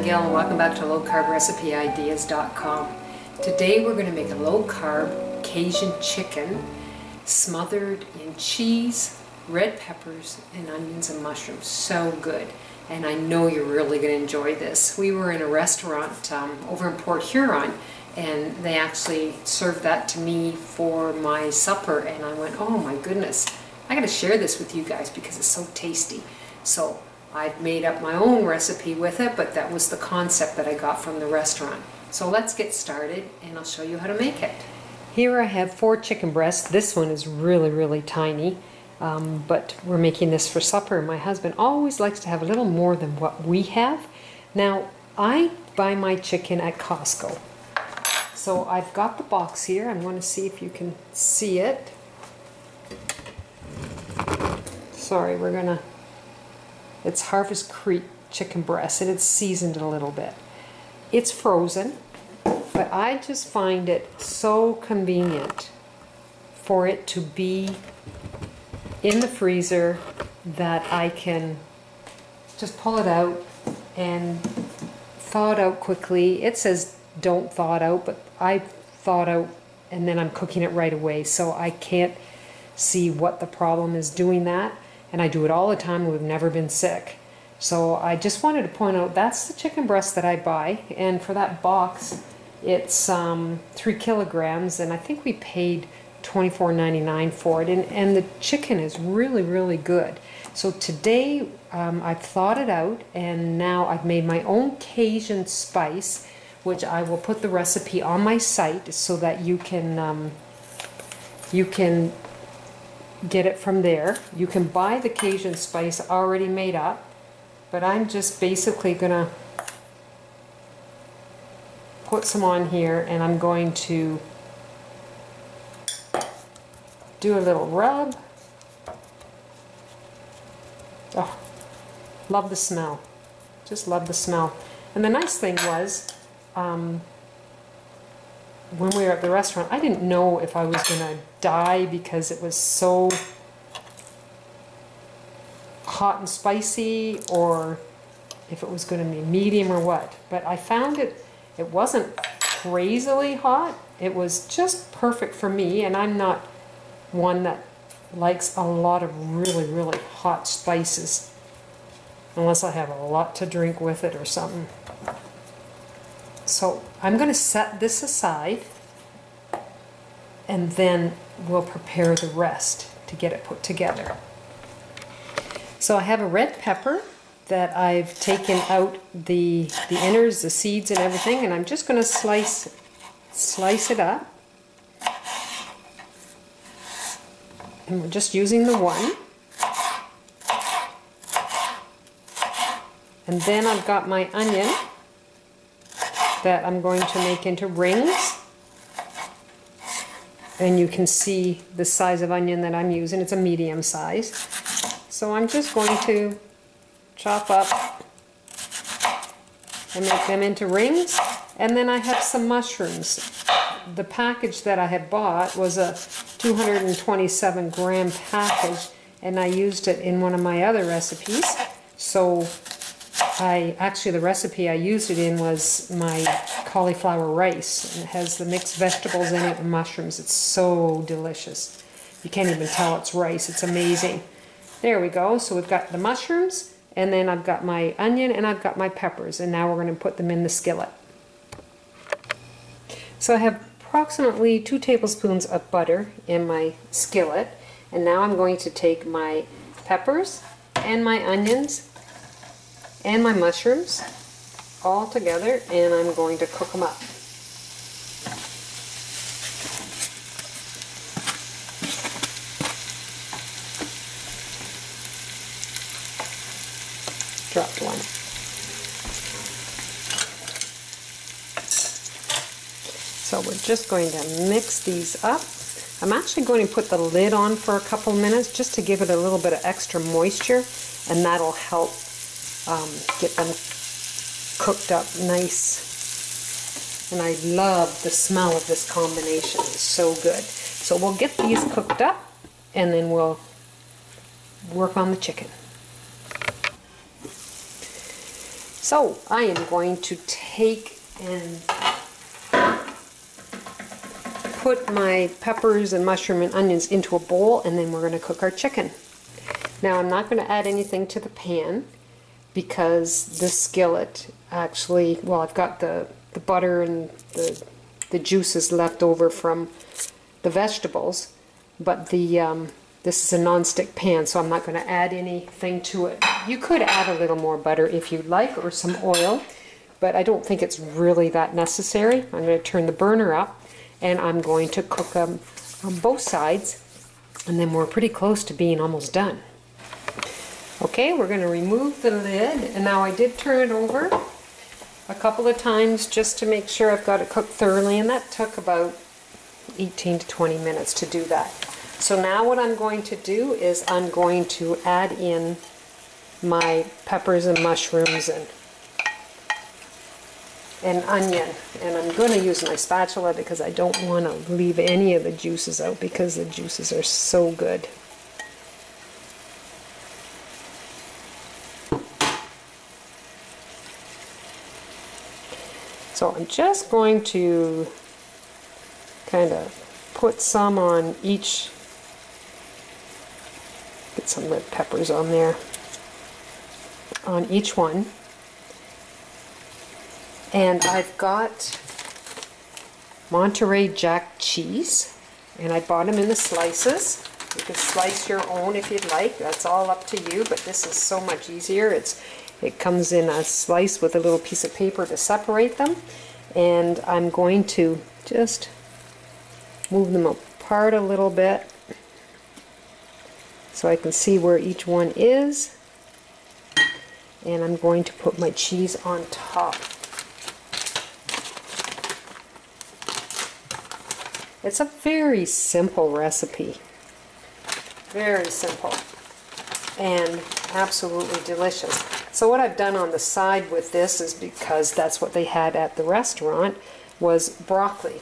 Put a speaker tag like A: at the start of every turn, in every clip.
A: Gail and welcome back to lowcarbrecipe.ideas.com. Today we're going to make a low-carb Cajun chicken smothered in cheese, red peppers, and onions and mushrooms. So good. And I know you're really going to enjoy this. We were in a restaurant over in Port Huron, and they actually served that to me for my supper, and I went, oh my goodness, I got to share this with you guys because it's so tasty. So I've made up my own recipe with it, but that was the concept that I got from the restaurant. So let's get started and I'll show you how to make it. Here I have 4 chicken breasts. This one is really tiny, but we're making this for supper. My husband always likes to have a little more than what we have. Now, I buy my chicken at Costco. So I've got the box here. I'm going to see if you can see it. Sorry, it's Harvest Creek chicken breast, and it's seasoned a little bit. It's frozen, but I just find it so convenient for it to be in the freezer that I can just pull it out and thaw it out quickly. It says don't thaw it out, but I thaw it out and then I'm cooking it right away, so I can't see what the problem is doing that. And I do it all the time. We've never been sick. So I just wanted to point out that's the chicken breast that I buy, and for that box it's 3 kilograms, and I think we paid $24.99 for it, and the chicken is really good. So today I've thawed it out, and now I've made my own Cajun spice, which I will put the recipe on my site so that you can get it from there. You can buy the Cajun spice already made up, but I'm just basically gonna put some on here, and I'm going to do a little rub. Oh, love the smell. Just love the smell. And the nice thing was, when we were at the restaurant, I didn't know if I was going to die because it was so hot and spicy, or if it was going to be medium or what. But I found it wasn't crazily hot. It was just perfect for me, and I'm not one that likes a lot of really hot spices unless I have a lot to drink with it or something. So I'm going to set this aside, and then we'll prepare the rest to get it put together. So I have a red pepper that I've taken out the innards, the seeds and everything, and I'm just going to slice it up. And we're just using the one. And then I've got my onion that I'm going to make into rings, and you can see the size of onion that I'm using. It's a medium size, so I'm just going to chop up and make them into rings. And then I have some mushrooms. The package that I had bought was a 227 gram package, and I used it in one of my other recipes. So actually the recipe I used it in was my cauliflower rice, and it has the mixed vegetables in it and mushrooms. It's so delicious. You can't even tell it's rice. It's amazing. There we go. So we've got the mushrooms, and then I've got my onion, and I've got my peppers, and now we're going to put them in the skillet. So I have approximately 2 tablespoons of butter in my skillet, and now I'm going to take my peppers and my onions and my mushrooms all together, and I'm going to cook them up. Dropped one. So we're just going to mix these up. I'm actually going to put the lid on for a couple minutes just to give it a little bit of extra moisture, and that'll help get them cooked up nice. And I love the smell of this combination. It's so good. So we'll get these cooked up, and then we'll work on the chicken. So I am going to take and put my peppers and mushroom and onions into a bowl, and then we're going to cook our chicken. Now I'm not going to add anything to the pan because the skillet actually, well, I've got the butter and the juices left over from the vegetables, but this is a non-stick pan, so I'm not going to add anything to it. You could add a little more butter if you'd like, or some oil, but I don't think it's really that necessary. I'm going to turn the burner up, and I'm going to cook them on both sides, and then we're pretty close to being almost done. Okay, we're going to remove the lid, and now I did turn it over a couple of times just to make sure I've got it cooked thoroughly, and that took about 18 to 20 minutes to do that. So now what I'm going to do is I'm going to add in my peppers and mushrooms and onion, and I'm going to use my spatula because I don't want to leave any of the juices out because the juices are so good. So I'm just going to kind of put some on each, get some red peppers on there, on each one. And I've got Monterey Jack cheese, and I bought them in the slices. You can slice your own if you'd like, that's all up to you, but this is so much easier. It comes in a slice with a little piece of paper to separate them, and I'm going to just move them apart a little bit so I can see where each one is, and I'm going to put my cheese on top. It's a very simple recipe, very simple and absolutely delicious. So what I've done on the side with this is, because that's what they had at the restaurant, was broccoli.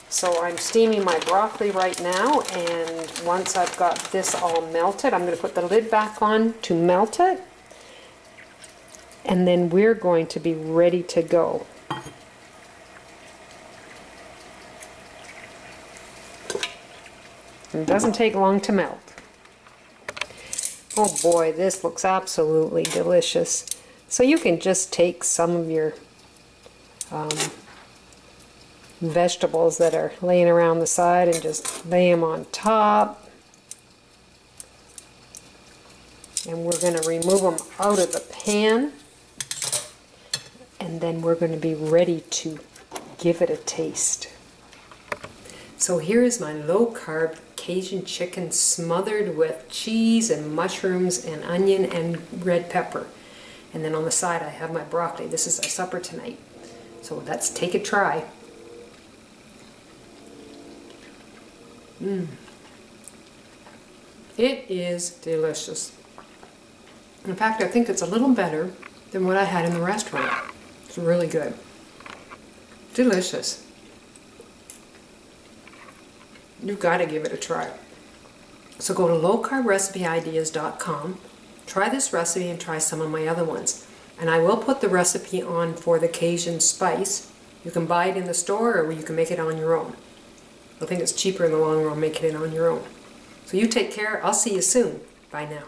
A: So I'm steaming my broccoli right now, and once I've got this all melted, I'm going to put the lid back on to melt it, and then we're going to be ready to go. It doesn't take long to melt. Oh boy, this looks absolutely delicious. So you can just take some of your vegetables that are laying around the side and just lay them on top. And we're going to remove them out of the pan. And then we're going to be ready to give it a taste. So here is my low-carb Cajun chicken smothered with cheese and mushrooms and onion and red pepper. And then on the side I have my broccoli. This is our supper tonight. So let's take a try. It is delicious. In fact, I think it's a little better than what I had in the restaurant. It's really good. Delicious. You've got to give it a try. So go to lowcarbrecipe.ideas.com, try this recipe and try some of my other ones. And I will put the recipe on for the Cajun spice. You can buy it in the store, or you can make it on your own. I think it's cheaper in the long run making it on your own. So you take care. I'll see you soon. Bye now.